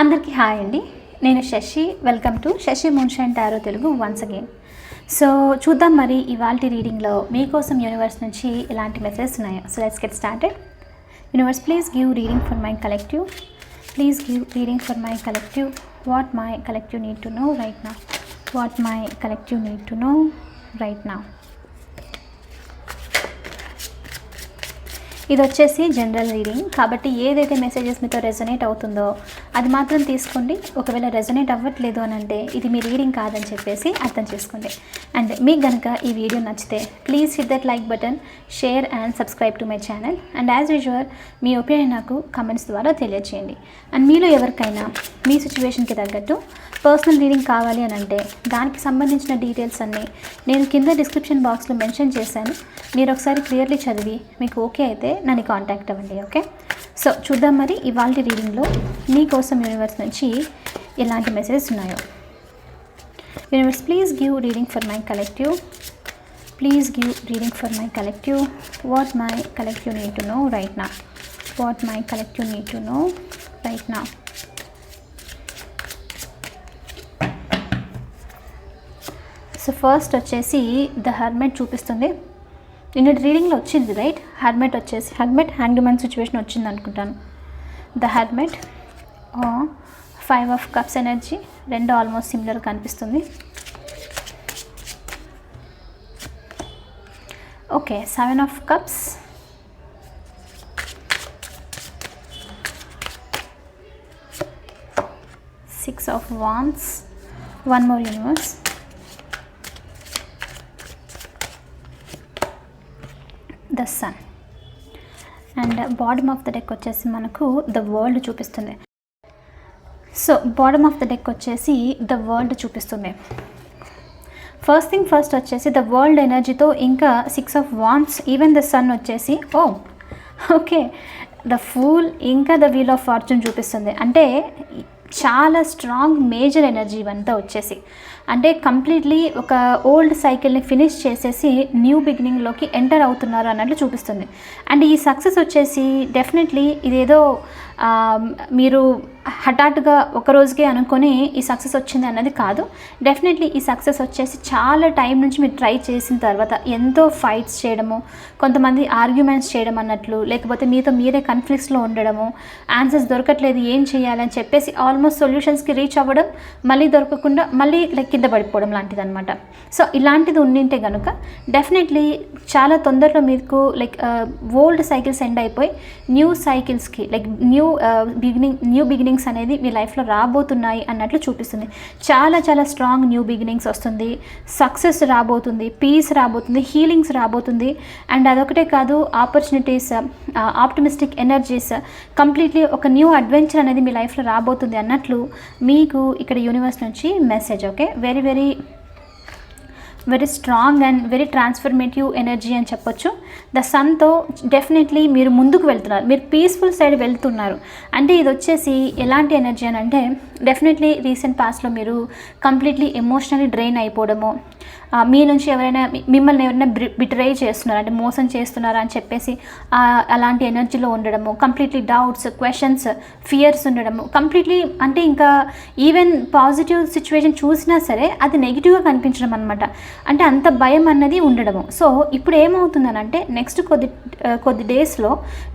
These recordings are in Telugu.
అందరికీ హాయ్ అండి. నేను Sashi. Welcome to Sashi moonshine tarot Telugu once again. So చూద్దాం మరి ఇవాల్టి రీడింగ్లో మీకోసం యూనివర్స్ నుంచి ఎలాంటి మెసేజెస్ ఉన్నాయో. So let's get started. Universe, please give reading for my collective. Please give reading for my collective. What my collective need to know right now. What my collective need to know right now. ఇది వచ్చేసి జనరల్ రీడింగ్ కాబట్టి ఏదైతే మెసేజెస్ మీతో రెజొనేట్ అవుతుందో అది మాత్రం తీసుకోండి. ఒకవేళ రెజొనేట్ అవ్వట్లేదు అని అంటే ఇది మీ రీడింగ్ కాదని చెప్పేసి అర్థం చేసుకోండి. అండ్ మీకు కనుక ఈ వీడియో నచ్చితే please hit that like button, share and subscribe to my channel. And as usual me opinion నాకు కమెంట్స్ ద్వారా తెలియజేయండి. అండ్ మీలో ఎవరికైనా మీ సిచ్యువేషన్కి తగ్గట్టు పర్సనల్ రీడింగ్ కావాలి అని అంటే దానికి సంబంధించిన డీటెయిల్స్ అన్నీ నేను కింద డిస్క్రిప్షన్ బాక్స్లో మెన్షన్ చేశాను. మీరు ఒకసారి క్లియర్లీ చదివి మీకు ఓకే అయితే నన్ను కాంటాక్ట్ అవ్వండి. ఓకే, సో చూద్దాం మరి ఇవాళ రీడింగ్లో మీకోసం యూనివర్స్ నుంచి ఎలాంటి మెసేజెస్ ఉన్నాయో. Universe, please give reading for my collective. Please give reading for my collective. What my collective need to know right now. What my collective need to know right now. So first వచ్చేసి ద హెర్మెట్ చూపిస్తుంది. నిన్నటి రీడింగ్లో వచ్చింది రైట్. హెర్మెట్ వచ్చేసి హ్యాంగ్మ్యాన్ సిచ్యువేషన్ వచ్చింది అనుకుంటాను. The hermit, 5 of cups energy, రెండు ఆల్మోస్ట్ సిమిలర్ కనిపిస్తుంది. Okay, 7 of cups, 6 of wands, one more universe, the sun. And bottom of the deck వచ్చేసి మనకు ద వరల్డ్ చూపిస్తుంది. So bottom of the deck వచ్చేసి ద వరల్డ్ చూపిస్తుంది. ఫస్ట్ థింగ్ ఫస్ట్ వచ్చేసి ద వరల్డ్ ఎనర్జీతో ఇంకా 6 of wands, even the sun వచ్చేసి ఓకే ద ఫూల్ ఇంకా ద వీల్ ఆఫ్ ఫార్చ్యూన్ చూపిస్తుంది. అంటే చాలా స్ట్రాంగ్ మేజర్ ఎనర్జీ ఇవంతా వచ్చేసి అంటే కంప్లీట్లీ ఒక ఓల్డ్ సైకిల్ని ఫినిష్ చేసేసి న్యూ బిగినింగ్లోకి ఎంటర్ అవుతున్నారు అన్నట్లు చూపిస్తుంది. అండ్ ఈ సక్సెస్ వచ్చేసి డెఫినెట్లీ ఇదేదో మీరు హఠాత్తుగా ఒక రోజుకే అనుకొని ఈ సక్సెస్ వచ్చింది అన్నది కాదు. డెఫినెట్లీ ఈ సక్సెస్ వచ్చేసి చాలా టైం నుంచి మీరు ట్రై చేసిన తర్వాత ఎంతో ఫైట్స్ చేయడము, కొంతమంది ఆర్గ్యుమెంట్స్ చేయడం అన్నట్లు, లేకపోతే మీతో మీరే కన్ఫ్లిక్ట్స్లో ఉండడము, ఆన్సర్స్ దొరకట్లేదు ఏం చేయాలని చెప్పేసి ఆల్మోస్ట్ సొల్యూషన్స్కి రీచ్ అవ్వడం, మళ్ళీ దొరకకుండా మళ్ళీ కింద పడిపోవడం లాంటిది అనమాట. సో ఇలాంటిది ఉండింటే కనుక డెఫినెట్లీ చాలా తొందరలో మీకు ఓల్డ్ సైకిల్స్ ఎండ్ అయిపోయి న్యూ సైకిల్స్కి న్యూ బిగినింగ్స్ అనేది మీ లైఫ్లో రాబోతున్నాయి అన్నట్లు చూపిస్తుంది. చాలా చాలా స్ట్రాంగ్ న్యూ బిగినింగ్స్ వస్తుంది, సక్సెస్ రాబోతుంది, పీస్ రాబోతుంది, హీలింగ్స్ రాబోతుంది. అండ్ అదొకటే కాదు, ఆపర్చునిటీస్, ఆప్టిమిస్టిక్ ఎనర్జీస్, కంప్లీట్లీ ఒక న్యూ అడ్వెంచర్ అనేది మీ లైఫ్లో రాబోతుంది అన్నట్లు మీకు ఇక్కడ యూనివర్స్ నుంచి message. Okay, very very very strong and very transformative energy అని చెప్పొచ్చు. ద సన్తో డెఫినెట్లీ మీరు ముందుకు వెళ్తున్నారు, మీరు పీస్ఫుల్ సైడ్ వెళ్తున్నారు. అంటే ఇది వచ్చేసి ఎలాంటి ఎనర్జీ అని అంటే డెఫినెట్లీ రీసెంట్ పాస్ట్లో మీరు కంప్లీట్లీ ఎమోషనల్లీ డ్రైన్ అయిపోవడము, మీ నుంచి మిమ్మల్ని ఎవరైనా బిట్రే చేస్తున్నారు అంటే మోసం చేస్తున్నారా అని చెప్పేసి అలాంటి ఎనర్జీలో ఉండడము, కంప్లీట్లీ డౌట్స్, క్వశ్చన్స్, ఫియర్స్ ఉండడము, కంప్లీట్లీ అంటే ఇంకా ఈవెన్ పాజిటివ్ సిచ్యువేషన్ చూసినా సరే అది నెగిటివ్గా కనిపించడం అనమాట. అంటే అంత భయం అన్నది ఉండడము. సో ఇప్పుడు ఏమవుతుందనంటే నెక్స్ట్ కొద్ది డేస్లో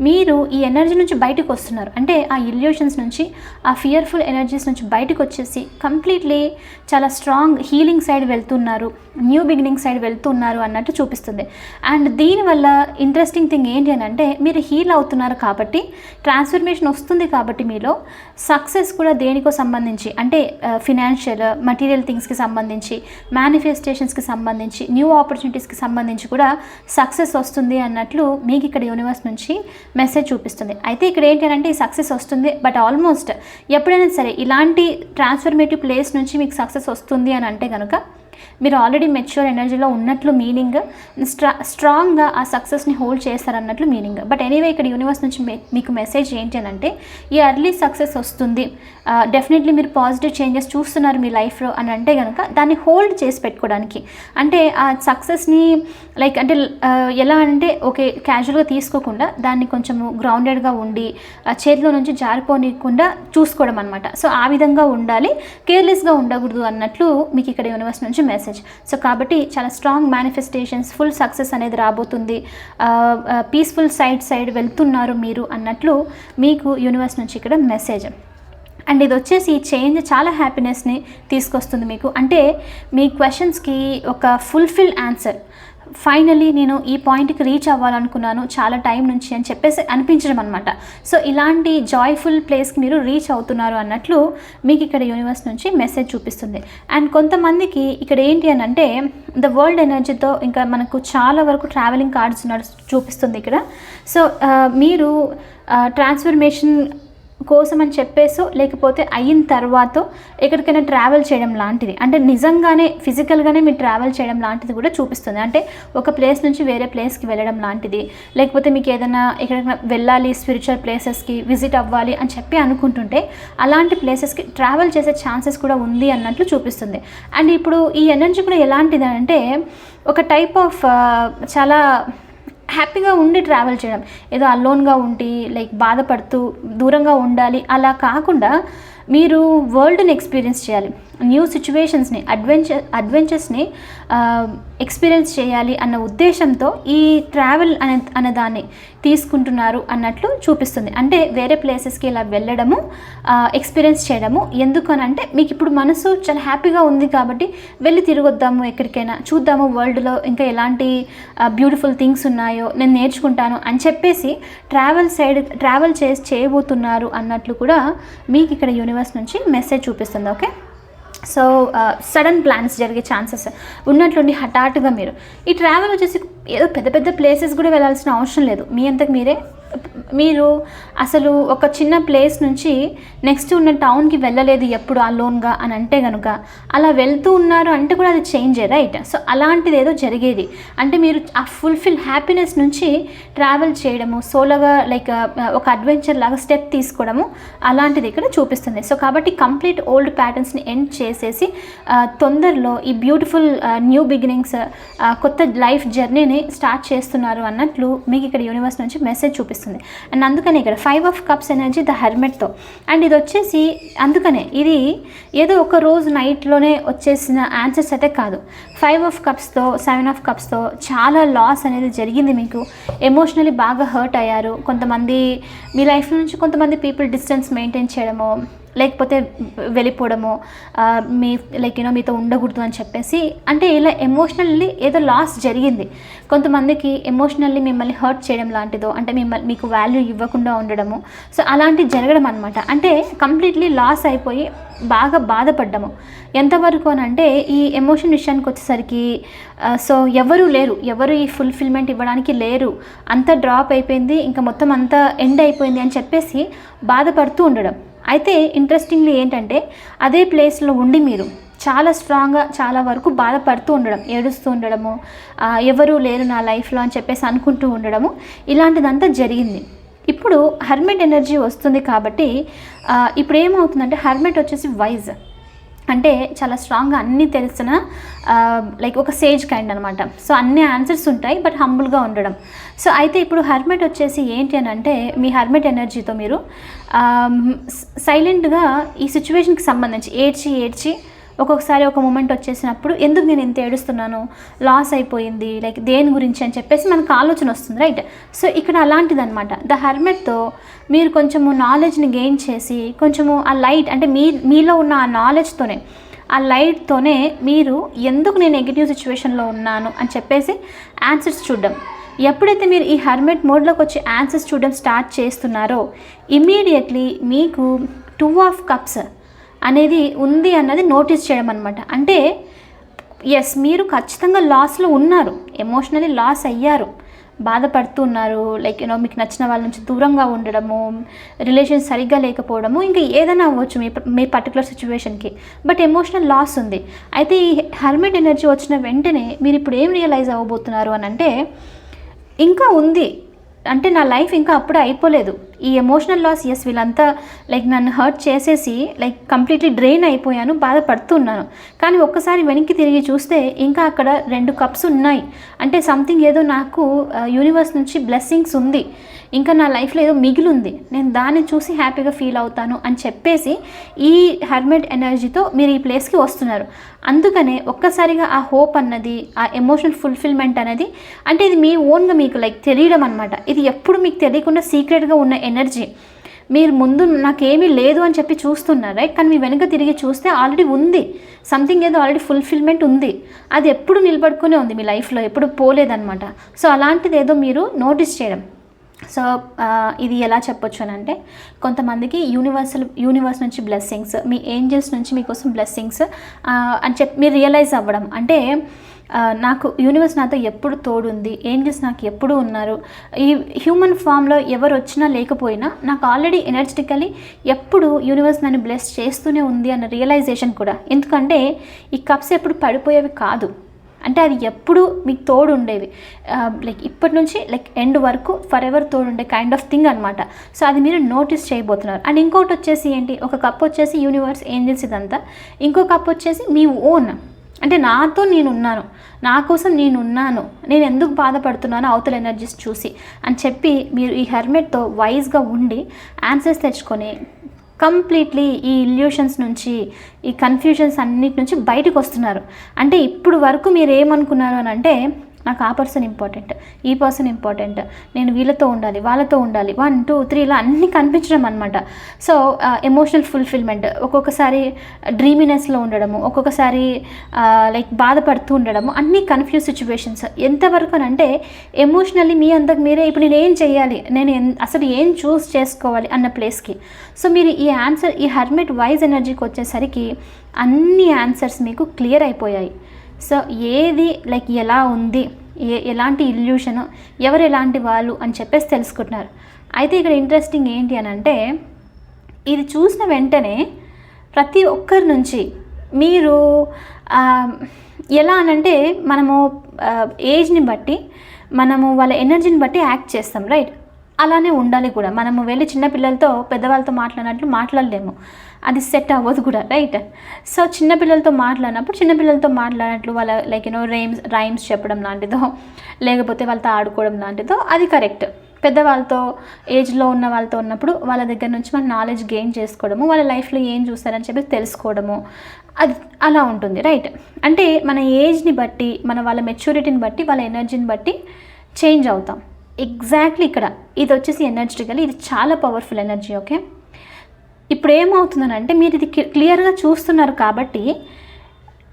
మీరు ఈ ఎనర్జీ నుంచి బయటకు వస్తున్నారు. అంటే ఆ ఇల్యూషన్స్ నుంచి, ఆ ఫియర్ఫుల్ ఎనర్జీస్ నుంచి బయటకు వచ్చేసి కంప్లీట్లీ చాలా స్ట్రాంగ్ హీలింగ్ సైడ్ వెళ్తున్నారు, న్యూ బిగినింగ్ సైడ్ వెళ్తున్నారు అన్నట్టు చూపిస్తుంది. అండ్ దీనివల్ల ఇంట్రెస్టింగ్ థింగ్ ఏంటి అని అంటే మీరు హీల్ అవుతున్నారు కాబట్టి ట్రాన్స్ఫర్మేషన్ వస్తుంది కాబట్టి మీలో సక్సెస్ కూడా దేనికో సంబంధించి అంటే ఫినాన్షియల్, మటీరియల్ థింగ్స్కి సంబంధించి, మేనిఫెస్టేషన్స్కి సంబంధించి, న్యూ ఆపర్చునిటీస్కి సంబంధించి కూడా సక్సెస్ వస్తుంది అన్నట్లు మీకు ఇక్కడ యూనివర్స్ నుంచి మెసేజ్ చూపిస్తుంది. అయితే ఇక్కడ ఏంటి అంటే ఈ సక్సెస్ వస్తుంది, బట్ ఆల్మోస్ట్ ఎప్పుడైనా సరే ఇలాంటి ట్రాన్స్ఫర్మేటివ్ ప్లేస్ నుంచి మీకు సక్సెస్ వస్తుంది అని అంటే కనుక మీరు ఆల్రెడీ మెచ్యూర్ ఎనర్జీలో ఉన్నట్లు మీనింగ్, స్ట్రాంగ్గా ఆ సక్సెస్ని హోల్డ్ చేస్తారన్నట్లు మీనింగ్. బట్ ఎనీవే ఇక్కడ యూనివర్స్ నుంచి మీకు మెసేజ్ ఏంటి అని అంటే, ఈ ఎర్లీ సక్సెస్ వస్తుంది, డెఫినెట్లీ మీరు పాజిటివ్ చేంజెస్ చూస్తున్నారు మీ లైఫ్లో అని అంటే కనుక దాన్ని హోల్డ్ చేసి పెట్టుకోవడానికి, అంటే ఆ సక్సెస్ని లైక్ అంటే ఎలా అంటే ఓకే క్యాజువల్గా తీసుకోకుండా దాన్ని కొంచెము గ్రౌండెడ్గా ఉండి చేతిలో నుంచి జారిపోనీయకుండా చూసుకోవడం అనమాట. సో ఆ విధంగా ఉండాలి, కేర్లెస్గా ఉండకూడదు అన్నట్లు మీకు ఇక్కడ యూనివర్స్ నుంచి మెసేజ్. సో కాబట్టి చాలా స్ట్రాంగ్ మేనిఫెస్టేషన్స్, ఫుల్ సక్సెస్ అనేది రాబోతుంది, పీస్ఫుల్ సైడ్ వెళ్తున్నారు మీరు అన్నట్లు మీకు యూనివర్స్ నుంచి ఇక్కడ మెసేజ్. అండ్ ఇది వచ్చేసి ఈ చేంజ్ చాలా హ్యాపీనెస్ని తీసుకొస్తుంది మీకు. అంటే మీ క్వశ్చన్స్కి ఒక ఫుల్ఫిల్ ఆన్సర్, ఫైనలీ నేను ఈ పాయింట్కి రీచ్ అవ్వాలనుకున్నాను చాలా టైం నుంచి అని చెప్పేసి అనిపించడం అనమాట. సో ఇలాంటి జాయ్ఫుల్ ప్లేస్కి మీరు రీచ్ అవుతున్నారు అన్నట్లు మీకు ఇక్కడ యూనివర్స్ నుంచి మెసేజ్ చూపిస్తుంది. అండ్ కొంతమందికి ఇక్కడ ఏంటి అని అంటే ద వరల్డ్ ఎనర్జీతో ఇంకా మనకు చాలా వరకు ట్రావెలింగ్ కార్డ్స్ చూపిస్తుంది ఇక్కడ. సో మీరు ట్రాన్స్ఫర్మేషన్ కోసం అని చెప్పేసో లేకపోతే అయిన తర్వాత ఎక్కడికైనా ట్రావెల్ చేయడం లాంటిది, అంటే నిజంగానే ఫిజికల్గానే మీరు ట్రావెల్ చేయడం లాంటిది కూడా చూపిస్తుంది. అంటే ఒక ప్లేస్ నుంచి వేరే ప్లేస్కి వెళ్ళడం లాంటిది, లేకపోతే మీకు ఏదైనా ఎక్కడికైనా వెళ్ళాలి స్పిరిచువల్ ప్లేసెస్కి విజిట్ అవ్వాలి అని చెప్పి అనుకుంటుంటే అలాంటి ప్లేసెస్కి ట్రావెల్ చేసే ఛాన్సెస్ కూడా ఉంది అన్నట్లు చూపిస్తుంది. అండ్ ఇప్పుడు ఈ ఎనర్జీ కూడా ఎలాంటిది అంటే ఒక టైప్ ఆఫ్ చాలా హ్యాపీగా ఉండి ట్రావెల్ చేయడం, ఏదో అలోన్గా ఉండి లైక్ బాధపడుతూ దూరంగా ఉండాలి అలా కాకుండా మీరు వరల్డ్ని ఎక్స్పీరియన్స్ చేయాలి, న్యూ సిచ్యువేషన్స్ని అడ్వెంచర్స్ని ఎక్స్పీరియన్స్ చేయాలి అన్న ఉద్దేశంతో ఈ ట్రావెల్ అనే దాన్ని తీసుకుంటున్నారు అన్నట్లు చూపిస్తుంది. అంటే వేరే ప్లేసెస్కి ఇలా వెళ్ళడము, ఎక్స్పీరియన్స్ చేయడము. ఎందుకు అని అంటే మీకు ఇప్పుడు మనసు చాలా హ్యాపీగా ఉంది కాబట్టి వెళ్ళి తిరగొద్దాము, ఎక్కడికైనా చూద్దాము వరల్డ్లో ఇంకా ఎలాంటి బ్యూటిఫుల్ థింగ్స్ ఉన్నాయో నేను నేర్చుకుంటాను అని చెప్పేసి ట్రావెల్ చేయబోతున్నారు అన్నట్లు కూడా మీకు ఇక్కడ యూనివర్స్ నుంచి మెసేజ్ చూపిస్తుంది. ఓకే, సో సడన్ ప్లాన్స్ జరిగే ఛాన్సెస్ ఉన్నట్లుండి హఠాత్తుగా మీరు ఈ ట్రావెల్ వచ్చేసి ఏదో పెద్ద పెద్ద ప్లేసెస్ కూడా వెళ్ళాల్సిన అవసరం లేదు. మీ అంతకు మీరు అసలు ఒక చిన్న ప్లేస్ నుంచి నెక్స్ట్ ఉన్న టౌన్కి వెళ్ళలేదు ఎప్పుడు అలోన్గా అని అంటే కనుక అలా వెళ్తూ ఉన్నారు అంటే కూడా అది చేంజే, రైట్? సో అలాంటిది ఏదో జరిగేది అంటే మీరు ఆ ఫుల్ఫిల్ హ్యాపీనెస్ నుంచి ట్రావెల్ చేయడము, సోలోగా లైక్ ఒక అడ్వెంచర్ లాగా స్టెప్ తీసుకోవడము అలాంటిది ఇక్కడ చూపిస్తుంది. సో కాబట్టి కంప్లీట్ ఓల్డ్ ప్యాటర్న్స్ని ఎండ్ చేసేసి తొందరలో ఈ బ్యూటిఫుల్ న్యూ బిగినింగ్స్, కొత్త లైఫ్ జర్నీని స్టార్ట్ చేస్తున్నారు అన్నట్లు మీకు ఇక్కడ యూనివర్స్ నుంచి మెసేజ్ చూపిస్తుంది. అండ్ అందుకనే ఇక్కడ 5 of Cups ఎనర్జీ ద హెర్మెట్తో. అండ్ ఇది వచ్చేసి అందుకనే ఇది ఏదో ఒక రోజు నైట్లోనే వచ్చేసిన ఆన్సర్స్ అయితే కాదు. 5 of Cupsతో 7 of Cupsతో చాలా లాస్ అనేది జరిగింది, మీకు ఎమోషనలీ బాగా హర్ట్ అయ్యారు. కొంతమంది మీ లైఫ్ నుంచి కొంతమంది పీపుల్ డిస్టెన్స్ మెయింటైన్ చేయడమో లేకపోతే వెళ్ళిపోవడమో, మీతో ఉండకూడదు అని చెప్పేసి, అంటే ఇలా ఎమోషనల్లీ ఏదో లాస్ జరిగింది. కొంతమందికి ఎమోషనల్లీ మిమ్మల్ని హర్ట్ చేయడం లాంటిదో, అంటే మీకు వాల్యూ ఇవ్వకుండా ఉండడము, సో అలాంటివి జరగడం అనమాట. అంటే కంప్లీట్లీ లాస్ అయిపోయి బాగా బాధపడ్డాము. ఎంతవరకు అని అంటే ఈ ఎమోషన్ విషయానికి వచ్చేసరికి సో ఎవరు ఈ ఫుల్ఫిల్మెంట్ ఇవ్వడానికి లేరు, అంతా డ్రాప్ అయిపోయింది, ఇంకా మొత్తం అంతా ఎండ్ అయిపోయింది అని చెప్పేసి బాధపడుతూ ఉండడం. అయితే ఇంట్రెస్టింగ్లీ ఏంటంటే అదే ప్లేస్లో ఉండి మీరు చాలా స్ట్రాంగ్గా చాలా వరకు బాధపడుతూ ఉండడం, ఏడుస్తూ ఉండడము, ఎవరు లేరు నా లైఫ్లో అని చెప్పేసి అనుకుంటూ ఉండడము, ఇలాంటిదంతా జరిగింది. ఇప్పుడు హెర్మెట్ ఎనర్జీ వస్తుంది కాబట్టి ఇప్పుడు ఏమవుతుందంటే హెర్మెట్ వచ్చేసి వైజ్, అంటే చాలా స్ట్రాంగ్గా అన్నీ తెలిసిన లైక్ ఒక సేజ్ కైండ్ అనమాట. సో అన్ని ఆన్సర్స్ ఉంటాయి బట్ హంబుల్గా ఉండడం. సో అయితే ఇప్పుడు హెర్మెట్ వచ్చేసి ఏంటి అని అంటే మీ హెర్మెట్ ఎనర్జీతో మీరు సైలెంట్గా ఈ సిచ్యువేషన్కి సంబంధించి ఏడ్చి ఒక్కొక్కసారి ఒక మూమెంట్ వచ్చేసినప్పుడు ఎందుకు నేను ఇంత ఏడుస్తున్నాను, లాస్ అయిపోయింది, లైక్ దేని గురించి అని చెప్పేసి మనకు ఆలోచన వస్తుంది, రైట్? సో ఇక్కడ అలాంటిది అనమాట. ద హెర్మెట్తో మీరు కొంచెము నాలెడ్జ్ని గెయిన్ చేసి కొంచెము ఆ లైట్, అంటే మీలో ఉన్న ఆ నాలెడ్జ్తోనే ఆ లైట్తోనే మీరు ఎందుకు నేను నెగిటివ్ సిచ్యువేషన్లో ఉన్నాను అని చెప్పేసి ఆన్సర్స్ చూడడం. ఎప్పుడైతే మీరు ఈ హెర్మెట్ మోడ్లోకి వచ్చి ఆన్సర్స్ చూడడం స్టార్ట్ చేస్తున్నారో ఇమ్మీడియట్లీ మీకు 2 of Cups అనేది ఉంది అన్నది నోటీస్ చేయడం అనమాట. అంటే ఎస్ మీరు ఖచ్చితంగా లాస్లో ఉన్నారు, ఎమోషనలీ లాస్ అయ్యారు, బాధపడుతున్నారు, లైక్ మీకు నచ్చిన వాళ్ళ నుంచి దూరంగా ఉండడము, రిలేషన్ సరిగ్గా లేకపోవడము, ఇంకా ఏదైనా అవ్వచ్చు మీ పర్టికులర్ సిచ్యువేషన్కి, బట్ ఎమోషనల్ లాస్ ఉంది. అయితే ఈ హెర్మిట్ ఎనర్జీ వచ్చిన వెంటనే మీరు ఇప్పుడు ఏం రియలైజ్ అవ్వబోతున్నారు అని అంటే, ఇంకా ఉంది, అంటే నా లైఫ్ ఇంకా అప్పుడే అయిపోలేదు. ఈ ఎమోషనల్ లాస్, ఎస్ వీళ్ళంతా లైక్ నన్ను హర్ట్ చేసేసి లైక్ కంప్లీట్లీ డ్రైన్ అయిపోయాను, బాధపడుతున్నాను. కానీ ఒక్కసారి వెనక్కి తిరిగి చూస్తే ఇంకా అక్కడ 2 కప్స్ ఉన్నాయి. అంటే సంథింగ్ ఏదో నాకు యూనివర్స్ నుంచి బ్లెస్సింగ్స్ ఉంది, ఇంకా నా లైఫ్లో ఏదో మిగిలి ఉంది, నేను దాన్ని చూసి హ్యాపీగా ఫీల్ అవుతాను అని చెప్పేసి ఈ హెర్మిట్ ఎనర్జీతో మీరు ఈ ప్లేస్కి వస్తున్నారు. అందుకనే ఒక్కసారిగా ఆ హోప్ అన్నది, ఆ ఎమోషనల్ ఫుల్ఫిల్మెంట్ అనేది, అంటే ఇది మీ ఓన్గా మీకు లైక్ తెలియడం అనమాట. ఇది ఎప్పుడు మీకు తెలియకుండా సీక్రెట్గా ఉన్న ఎనర్జీ. మీరు ముందు నాకేమీ లేదు అని చెప్పి చూస్తున్నారు, రైట్? కానీ మీ వెనుక తిరిగి చూస్తే ఆల్రెడీ ఉంది, సంథింగ్ ఏదో ఆల్రెడీ ఫుల్ఫిల్మెంట్ ఉంది, అది ఎప్పుడు నిలబడుకునే ఉంది మీ లైఫ్లో, ఎప్పుడు పోలేదన్నమాట. సో అలాంటిది ఏదో మీరు నోటీస్ చేయడం. సో ఇది ఎలా చెప్పొచ్చు అని అంటే, కొంతమందికి యూనివర్స్ నుంచి బ్లెస్సింగ్స్, మీ ఏంజల్స్ నుంచి మీకోసం బ్లెస్సింగ్స్ అని చెప్పి మీరు రియలైజ్ అవ్వడం. అంటే నాకు యూనివర్స్ నాతో ఎప్పుడు తోడుంది, ఏంజల్స్ నాకు ఎప్పుడు ఉన్నారు, ఈ హ్యూమన్ ఫామ్లో ఎవరు వచ్చినా లేకపోయినా నాకు ఆల్రెడీ ఎనర్జెటికలీ ఎప్పుడు యూనివర్స్ నన్ను బ్లెస్ చేస్తూనే ఉంది అన్న రియలైజేషన్ కూడా. ఎందుకంటే ఈ కప్స్ ఎప్పుడు పడిపోయేవి కాదు, అంటే అది ఎప్పుడు మీకు తోడు ఉండేవి, లైక్ ఇప్పటి నుంచి లైక్ ఎండ్ వరకు ఫర్ ఎవర్ తోడు ఉండే కైండ్ ఆఫ్ థింగ్ అనమాట. సో అది మీరు నోటీస్ చేయబోతున్నారు. అండ్ ఇంకోటి వచ్చేసి ఏంటి, ఒక కప్ వచ్చేసి యూనివర్స్, ఏంజల్స్ ఇదంతా, ఇంకో కప్ వచ్చేసి మీ ఓన్, అంటే నాతో నేనున్నాను, నా కోసం నేనున్నాను, నేను ఎందుకు బాధపడుతున్నానో అవతల ఎనర్జీస్ చూసి అని చెప్పి మీరు ఈ హెర్మిట్తో వైజ్గా ఉండి ఆన్సర్స్ తెచ్చుకొని కంప్లీట్లీ ఈ ఇల్యూషన్స్ నుంచి, ఈ కన్ఫ్యూజన్స్ అన్నిటి నుంచి బయటకు వస్తున్నారు. అంటే ఇప్పుడు వరకు మీరు ఏమనుకున్నారు అని అంటే, నాకు ఆ పర్సన్ ఇంపార్టెంట్, ఈ పర్సన్ ఇంపార్టెంట్, నేను వీళ్ళతో ఉండాలి, వాళ్ళతో ఉండాలి, 1 2 3 ఇలా అన్నీ కనిపించడం అనమాట. సో ఎమోషనల్ ఫుల్ఫిల్మెంట్, ఒక్కొక్కసారి డ్రీమినెస్లో ఉండడము, ఒక్కొక్కసారి లైక్ బాధపడుతూ ఉండడము, అన్నీ కన్ఫ్యూజ్ సిచ్యువేషన్స్. ఎంతవరకు అని అంటే ఎమోషనల్లీ మీ అంతకు మీరే ఇప్పుడు నేను ఏం చేయాలి, నేను అసలు ఏం చూస్ చేసుకోవాలి అన్న ప్లేస్కి. సో మీరు ఈ ఆన్సర్, ఈ హెర్మిట్ వైజ్ ఎనర్జీకి వచ్చేసరికి అన్ని ఆన్సర్స్ మీకు క్లియర్ అయిపోయాయి. సో ఏది లైక్ ఎలా ఉంది, ఎలాంటి ఇల్యూషను, ఎవరు ఎలాంటి వాళ్ళు అని చెప్పేసి తెలుసుకుంటున్నారు. అయితే ఇక్కడ ఇంట్రెస్టింగ్ ఏంటి అని అంటే, ఇది చూసిన వెంటనే ప్రతి ఒక్కరి నుంచి మీరు ఎలా అనంటే, మనము ఏజ్ని బట్టి మనము వాళ్ళ ఎనర్జీని బట్టి యాక్ట్ చేస్తాం, రైట్? అలానే ఉండాలి కూడా. మనము వెళ్ళి చిన్నపిల్లలతో పెద్దవాళ్ళతో మాట్లాడినట్లు మాట్లాడలేము, అది సెట్ అవ్వదు కూడా, రైట్? సో చిన్నపిల్లలతో మాట్లాడినట్లు వాళ్ళ లైక్ రైమ్స్ చెప్పడం లాంటిదో, లేకపోతే వాళ్ళతో ఆడుకోవడం లాంటిదో అది కరెక్ట్. పెద్దవాళ్ళతో, ఏజ్లో ఉన్న వాళ్ళతో ఉన్నప్పుడు వాళ్ళ దగ్గర నుంచి మనం నాలెడ్జ్ గెయిన్ చేసుకోవడము, వాళ్ళ లైఫ్లో ఏం చూస్తారని చెప్పి తెలుసుకోవడము, అది అలా ఉంటుంది, రైట్? అంటే మన ఏజ్ని బట్టి, వాళ్ళ మెచ్యూరిటీని బట్టి, వాళ్ళ ఎనర్జీని బట్టి చేంజ్ అవుతాం. ఎగ్జాక్ట్లీ ఇక్కడ ఇది వచ్చేసి ఎనర్జెటికల్, ఇది చాలా పవర్ఫుల్ ఎనర్జీ. ఓకే, ఇప్పుడు ఏమవుతుందనంటే, మీరు ఇది క్లియర్గా చూస్తున్నారు కాబట్టి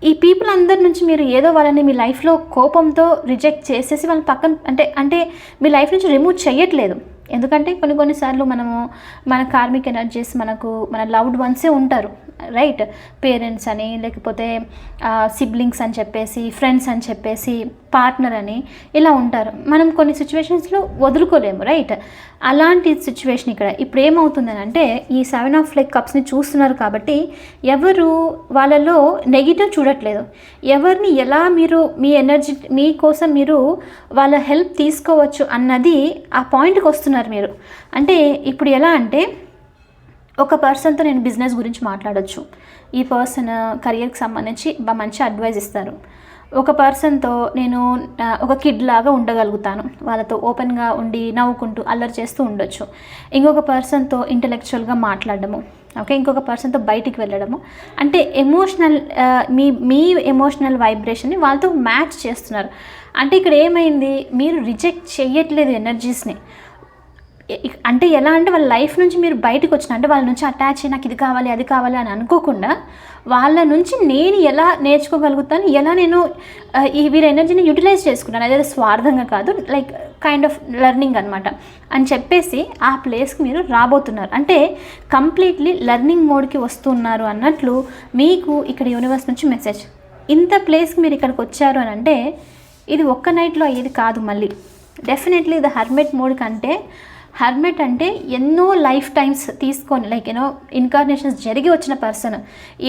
ఈ పీపుల్ అందరి నుంచి మీరు ఏదో వాళ్ళని మీ లైఫ్లో కోపంతో రిజెక్ట్ చేసేసి వాళ్ళ పక్కన అంటే మీ లైఫ్ నుంచి రిమూవ్ చేయట్లేదు. ఎందుకంటే కొన్నిసార్లు మన కార్మిక్ ఎనర్జీస్ మన లవ్డ్ వన్సే ఉంటారు, రైట్? పేరెంట్స్ అని, లేకపోతే సిబ్లింగ్స్ అని చెప్పేసి, ఫ్రెండ్స్ అని చెప్పేసి, పార్ట్నర్ అని ఇలా ఉంటారు. మనం కొన్ని సిచ్యువేషన్స్లో వదులుకోలేము, రైట్? అలాంటి సిచ్యువేషన్ ఇక్కడ ఇప్పుడు ఏమవుతుందని అంటే, ఈ 7 ఆఫ్ కప్స్ని చూస్తున్నారు కాబట్టి ఎవరు వాళ్ళలో నెగిటివ్ చూడట్లేదు, ఎవరిని ఎలా మీరు మీ ఎనర్జీ మీకోసం మీరు వాళ్ళ హెల్ప్ తీసుకోవచ్చు అన్నది ఆ పాయింట్కి వస్తున్నారు మీరు. అంటే ఇప్పుడు ఎలా అంటే, ఒక పర్సన్తో నేను బిజినెస్ గురించి మాట్లాడొచ్చు, ఈ పర్సన్ కెరియర్కి సంబంధించి మంచి అడ్వైజ్ ఇస్తారు. ఒక పర్సన్తో నేను ఒక కిడ్ లాగా ఉండగలుగుతాను, వాళ్ళతో ఓపెన్గా ఉండి నవ్వుకుంటూ అల్లరి చేస్తూ ఉండొచ్చు. ఇంకొక పర్సన్తో ఇంటలెక్చువల్గా మాట్లాడడము, ఓకే, ఇంకొక పర్సన్తో బయటికి వెళ్ళడము. అంటే ఎమోషనల్ మీ ఎమోషనల్ వైబ్రేషన్ని వాళ్ళతో మ్యాచ్ చేస్తున్నారు. అంటే ఇక్కడ ఏమైంది, మీరు రిజెక్ట్ చేయట్లేదు ఎనర్జీస్ని. అంటే ఎలా అంటే, వాళ్ళ లైఫ్ నుంచి మీరు బయటకు వచ్చిన, అంటే వాళ్ళ నుంచి అటాచ్ అయ్యి నాకు ఇది కావాలి అది కావాలి అని అనుకోకుండా, వాళ్ళ నుంచి నేను ఎలా నేర్చుకోగలుగుతాను, ఎలా నేను వీరి ఎనర్జీని యూటిలైజ్ చేసుకున్నాను, అదే స్వార్థంగా కాదు, లైక్ కైండ్ ఆఫ్ లెర్నింగ్ అనమాట అని చెప్పేసి ఆ ప్లేస్కి మీరు రాబోతున్నారు. అంటే కంప్లీట్లీ లెర్నింగ్ మోడ్కి వస్తున్నారు అన్నట్లు మీకు ఇక్కడ యూనివర్స్ నుంచి మెసేజ్. ఇంత ప్లేస్కి మీరు ఇక్కడికి వచ్చారు అని అంటే, ఇది ఒక్క నైట్లో అయ్యేది కాదు. మళ్ళీ డెఫినెట్లీ ద హర్మెట్ మోడ్ కంటే హర్మెట్ అంటే ఎన్నో లైఫ్ టైమ్స్ తీసుకొని లైక్ యూనో ఇన్కార్నేషన్స్ జరిగి వచ్చిన పర్సన్.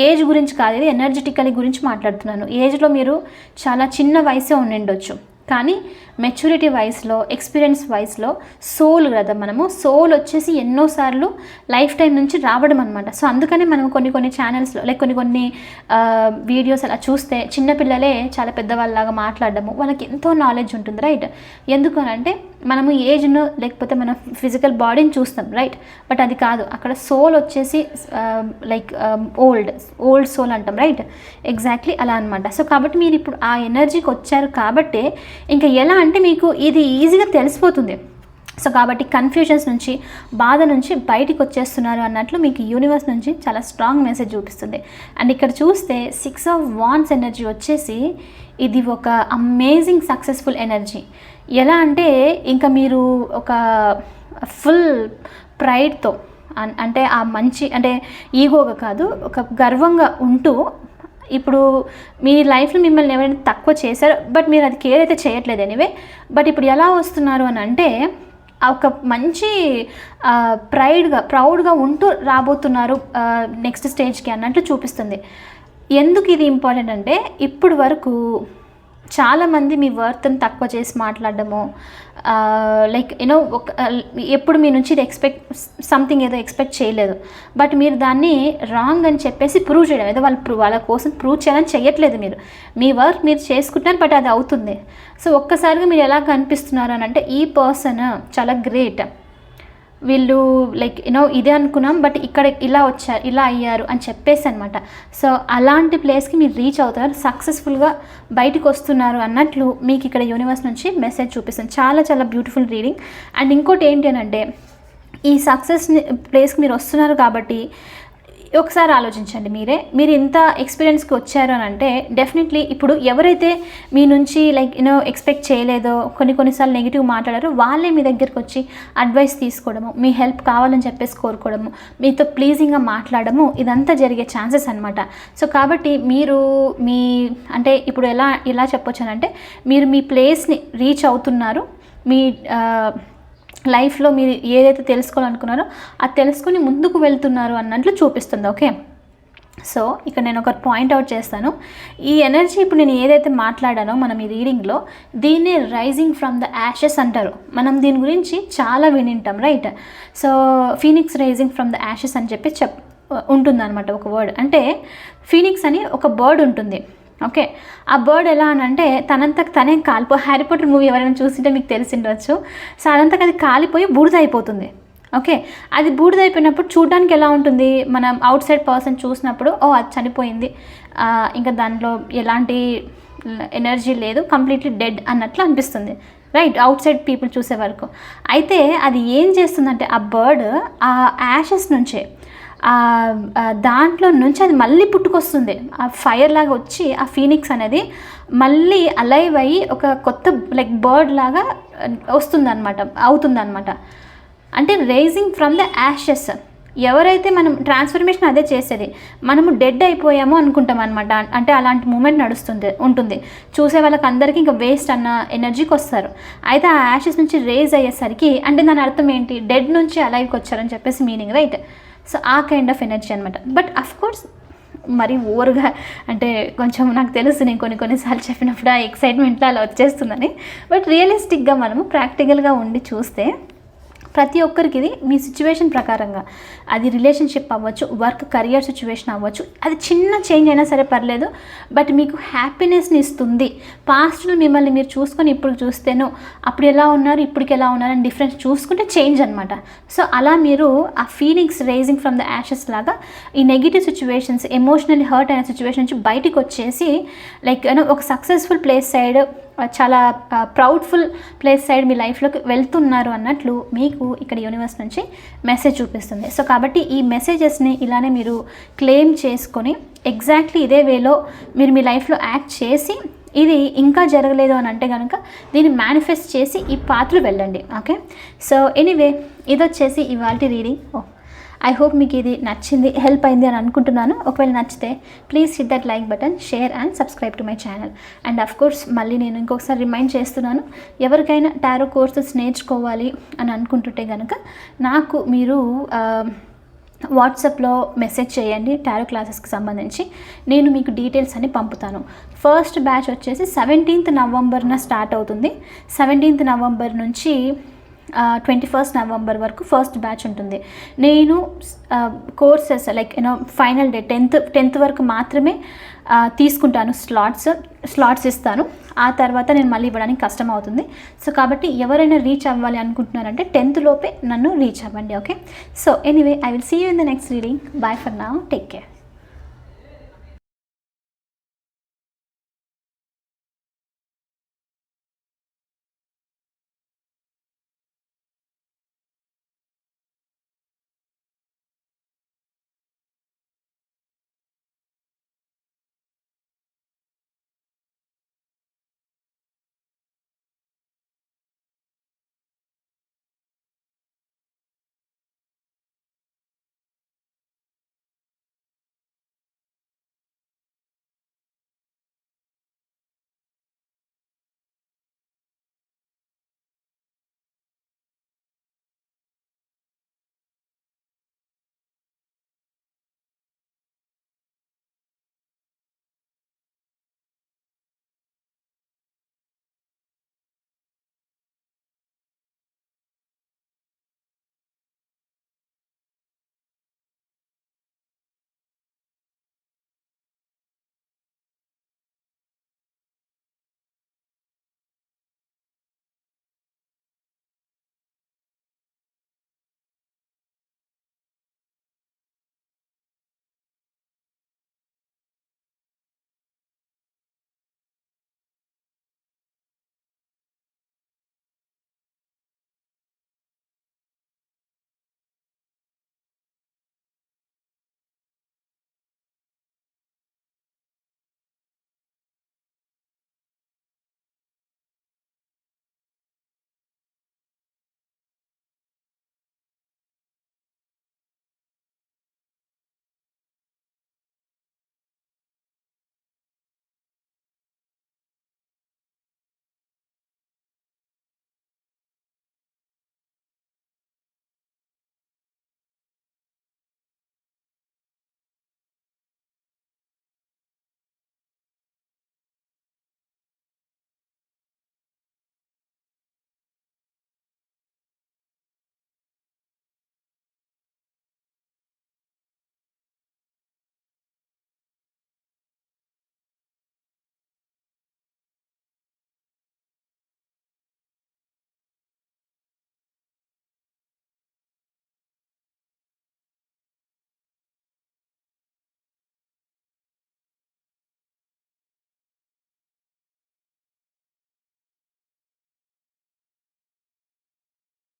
ఏజ్ గురించి కాదు, ఇది ఎనర్జెటికలీ గురించి మాట్లాడుతున్నాను. ఏజ్లో మీరు చాలా చిన్న వయసే ఉండిండొచ్చు, కానీ మెచ్యూరిటీ వైస్లో, ఎక్స్పీరియన్స్ వైస్లో సోల్ కదా మనము. సోల్ వచ్చేసి ఎన్నోసార్లు లైఫ్ టైం నుంచి రావడం అనమాట. సో అందుకనే మనం కొన్ని ఛానల్స్లో లైక్ కొన్ని వీడియోస్ అలా చూస్తే చిన్నపిల్లలే చాలా పెద్దవాళ్ళలాగా మాట్లాడడము, వాళ్ళకి ఎంతో నాలెడ్జ్ ఉంటుంది, రైట్? ఎందుకు అంటే మనము ఏజ్ను లేకపోతే మన ఫిజికల్ బాడీని చూస్తాం, రైట్? బట్ అది కాదు, అక్కడ సోల్ వచ్చేసి లైక్ ఓల్డ్ సోల్ అంటాం, రైట్? ఎగ్జాక్ట్లీ అలా అనమాట. సో కాబట్టి మీరు ఇప్పుడు ఆ ఎనర్జీకి వచ్చారు కాబట్టి ఇంకా ఎలా అంటే మీకు ఇది ఈజీగా తెలిసిపోతుంది. సో కాబట్టి కన్ఫ్యూజన్స్ నుంచి, బాధ నుంచి బయటికి వచ్చేస్తున్నారు అన్నట్లు మీకు యూనివర్స్ నుంచి చాలా స్ట్రాంగ్ మెసేజ్ చూపిస్తుంది. అండ్ ఇక్కడ చూస్తే 6 ఆఫ్ వాండ్స్ ఎనర్జీ వచ్చేసి ఇది ఒక అమేజింగ్ సక్సెస్ఫుల్ ఎనర్జీ. ఎలా అంటే ఇంకా మీరు ఒక ఫుల్ ప్రైడ్తో అంటే ఆ మంచి అంటే ఈగోగా కాదు, ఒక గర్వంగా ఉంటూ ఇప్పుడు మీ లైఫ్లో మిమ్మల్ని ఎవరైనా తక్కువ చేశారో బట్ మీరు అది కేర్ అయితే చేయట్లేదు ఎనీవే, బట్ ఇప్పుడు ఎలా వస్తున్నారు అని అంటే ఒక మంచి ప్రౌడ్గా ఉంటూ రాబోతున్నారు నెక్స్ట్ స్టేజ్కి అన్నట్లు చూపిస్తుంది. ఎందుకు ఇది ఇంపార్టెంట్ అంటే ఇప్పుడు వరకు చాలామంది మీ వర్త్ని తక్కువ చేసి మాట్లాడడము, లైక్ యూనో ఎప్పుడు మీ నుంచి ఇది సంథింగ్ ఏదో ఎక్స్పెక్ట్ చేయలేదు, బట్ మీరు దాన్ని రాంగ్ అని చెప్పేసి ప్రూవ్ చేయడం, ఏదో వాళ్ళ కోసం ప్రూవ్ చేయాలని చేయట్లేదు. మీరు మీ వర్క్ మీరు చేసుకుంటున్నారు, బట్ అది అవుతుంది. సో ఒక్కసారిగా మీరు ఎలా కనిపిస్తున్నారు అని అంటే ఈ పర్సన్ చాలా గ్రేట్, వీళ్ళు లైక్ యూనో ఇదే అనుకున్నాం బట్ ఇక్కడ ఇలా వచ్చారు, ఇలా అయ్యారు అని చెప్పేసి అనమాట. సో అలాంటి ప్లేస్కి మీరు రీచ్ అవుతారు, సక్సెస్ఫుల్గా బయటకు వస్తున్నారు అన్నట్లు మీకు ఇక్కడ యూనివర్స్ నుంచి మెసేజ్ చూపిస్తుంది. చాలా చాలా బ్యూటిఫుల్ రీడింగ్. అండ్ ఇంకోటి ఏంటి అని అంటే ఈ సక్సెస్ ప్లేస్కి మీరు వస్తున్నారు కాబట్టి ఒకసారి ఆలోచించండి. మీరు ఇంత ఎక్స్పీరియన్స్కి వచ్చారు అని అంటే డెఫినెట్లీ ఇప్పుడు ఎవరైతే మీ నుంచి లైక్ యూనో ఎక్స్పెక్ట్ చేయలేదో, కొన్నిసార్లు నెగిటివ్ మాట్లాడారో వాళ్ళే మీ దగ్గరికి వచ్చి అడ్వైస్ తీసుకోవడము, మీ హెల్ప్ కావాలని చెప్పేసి కోరుకోవడము, మీతో ప్లీజింగ్గా మాట్లాడము, ఇదంతా జరిగే ఛాన్సెస్ అనమాట. సో కాబట్టి మీరు అంటే ఇప్పుడు ఎలా చెప్పొచ్చానంటే మీరు మీ ప్లేస్ని రీచ్ అవుతున్నారు, మీ లైఫ్లో మీరు ఏదైతే తెలుసుకోవాలనుకున్నారో అది తెలుసుకుని ముందుకు వెళ్తున్నారు అన్నట్లు చూపిస్తుంది. ఓకే, సో ఇక్కడ నేను ఒక పాయింట్అవుట్ చేస్తాను. ఈ ఎనర్జీ ఇప్పుడు నేను ఏదైతే మాట్లాడానో మనం ఈ రీడింగ్లో దీన్ని రైజింగ్ ఫ్రమ్ ద యాషెస్ అంటారు. మనం దీని గురించి చాలా వినింటాం, right? So phoenix rising from the ashes అని చెప్పి ఉంటుందన్నమాట ఒక వర్డ్. అంటే ఫీనిక్స్ అని ఒక బర్డ్ ఉంటుంది. ఓకే, ఆ బర్డ్ ఎలా అని అంటే తనంతకు తనే హ్యారీ పాటర్ మూవీ ఎవరైనా చూసింటే మీకు తెలిసిండవచ్చు. సో అదంతకు అది కాలిపోయి బూడిద అయిపోతుంది. ఓకే, అది బూడిద అయిపోయినప్పుడు చూడడానికి ఎలా ఉంటుంది, మనం అవుట్ సైడ్ పర్సన్ చూసినప్పుడు అది చనిపోయింది, ఇంకా దాంట్లో ఎలాంటి ఎనర్జీ లేదు, కంప్లీట్లీ డెడ్ అన్నట్లు అనిపిస్తుంది, రైట్? అవుట్ సైడ్ పీపుల్ చూసే వరకు. అయితే అది ఏం చేస్తుందంటే ఆ బర్డ్ ఆ యాషెస్ నుంచే దాంట్లో నుంచి అది మళ్ళీ పుట్టుకొస్తుంది, ఆ ఫైర్ లాగా వచ్చి ఆ ఫీనిక్స్ అనేది మళ్ళీ అలైవ్ అయ్యి ఒక కొత్త లైక్ బర్డ్ లాగా అవుతుందన్నమాట. అంటే రైజింగ్ ఫ్రమ్ ద యాషెస్. ఎవరైతే మనం ట్రాన్స్ఫర్మేషన్ అదే చేసేది, మనము డెడ్ అయిపోయామో అనుకుంటాం అనమాట. అంటే అలాంటి మూమెంట్ ఉంటుంది. చూసే వాళ్ళకి అందరికీ ఇంకా వేస్ట్ అన్న ఎనర్జీకి వస్తారు. అయితే ఆ యాషెస్ నుంచి రేజ్ అయ్యేసరికి అంటే దాని అర్థం ఏంటి, డెడ్ నుంచి అలైవ్కి వచ్చారని చెప్పేసి మీనింగ్, రైట్? సో ఆ కైండ్ ఆఫ్ ఎనర్జీ అనమాట. బట్ అఫ్కోర్స్ మరి ఓవర్గా అంటే కొంచెం నాకు తెలుసు, నేను కొన్నిసార్లు చెప్పినప్పుడు ఆ ఎక్సైట్మెంట్లో అలా వచ్చేస్తుందని. బట్ రియలిస్టిక్గా మనము ప్రాక్టికల్గా ఉండి చూస్తే ప్రతి ఒక్కరికి ఇది మీ సిచ్యువేషన్ ప్రకారంగా, అది రిలేషన్షిప్ అవ్వచ్చు, వర్క్ కెరియర్ సిచ్యువేషన్ అవ్వచ్చు, అది చిన్న చేంజ్ అయినా సరే పర్లేదు, బట్ మీకు హ్యాపీనెస్ని ఇస్తుంది. పాస్ట్లో మిమ్మల్ని మీరు చూసుకొని ఇప్పుడు చూస్తేనో అప్పుడు ఎలా ఉన్నారు ఇప్పటికి ఎలా ఉన్నారని డిఫరెన్స్ చూసుకుంటే చేంజ్ అనమాట. సో అలా మీరు ఆ feelings rising from the ashes లాగా ఈ నెగిటివ్ సిచ్యువేషన్స్, ఎమోషనల్లీ హర్ట్ అయిన సిచ్యువేషన్ నుంచి బయటికి వచ్చేసి లైక్ ఒక సక్సెస్ఫుల్ ప్లేస్ సైడ్, చాలా ప్రౌడ్ఫుల్ ప్లేస్ సైడ్ మీ లైఫ్లోకి వెళ్తున్నారు అన్నట్లు మీకు ఇక్కడ యూనివర్స్ నుంచి మెసేజ్ చూపిస్తుంది. సో కాబట్టి ఈ మెసేజెస్ని ఇలానే మీరు క్లెయిమ్ చేసుకొని ఎగ్జాక్ట్లీ ఇదే వేలో మీరు మీ లైఫ్లో యాక్ట్ చేసి ఇది ఇంకా జరగలేదు అని అంటే కనుక దీన్ని మేనిఫెస్ట్ చేసి ఈ పాత్రలు వెళ్ళండి. ఓకే, సో ఎనీవే ఇది వచ్చేసి ఇవాల్టి రీడింగ్. ఐ హోప్ మీకు ఇది నచ్చింది, హెల్ప్ అయింది అని అనుకుంటున్నాను. ఒకవేళ నచ్చితే please hit that like button, share and subscribe to my channel. And of course మళ్ళీ నేను ఇంకొకసారి రిమైండ్ చేస్తున్నాను, ఎవరికైనా టారో కోర్సెస్ నేర్చుకోవాలి అని అనుకుంటుంటే కనుక నాకు మీరు వాట్సాప్లో మెసేజ్ చేయండి. టారో క్లాసెస్కి సంబంధించి నేను మీకు డీటెయిల్స్ అన్ని పంపుతాను. ఫస్ట్ బ్యాచ్ వచ్చేసి 17th నవంబర్న స్టార్ట్ అవుతుంది. 17th నవంబర్ నుంచి 21st నవంబర్ వరకు ఫస్ట్ బ్యాచ్ ఉంటుంది. నేను courses like final day 10th వరకు మాత్రమే తీసుకుంటాను, స్లాట్స్ ఇస్తాను. ఆ తర్వాత నేను మళ్ళీ ఇవ్వడానికి కష్టం అవుతుంది. సో కాబట్టి ఎవరైనా రీచ్ అవ్వాలి అనుకుంటున్నారంటే 10th లోపే నన్ను రీచ్ అవ్వండి. Okay, so anyway I will see you in the next reading. Bye for now, take care.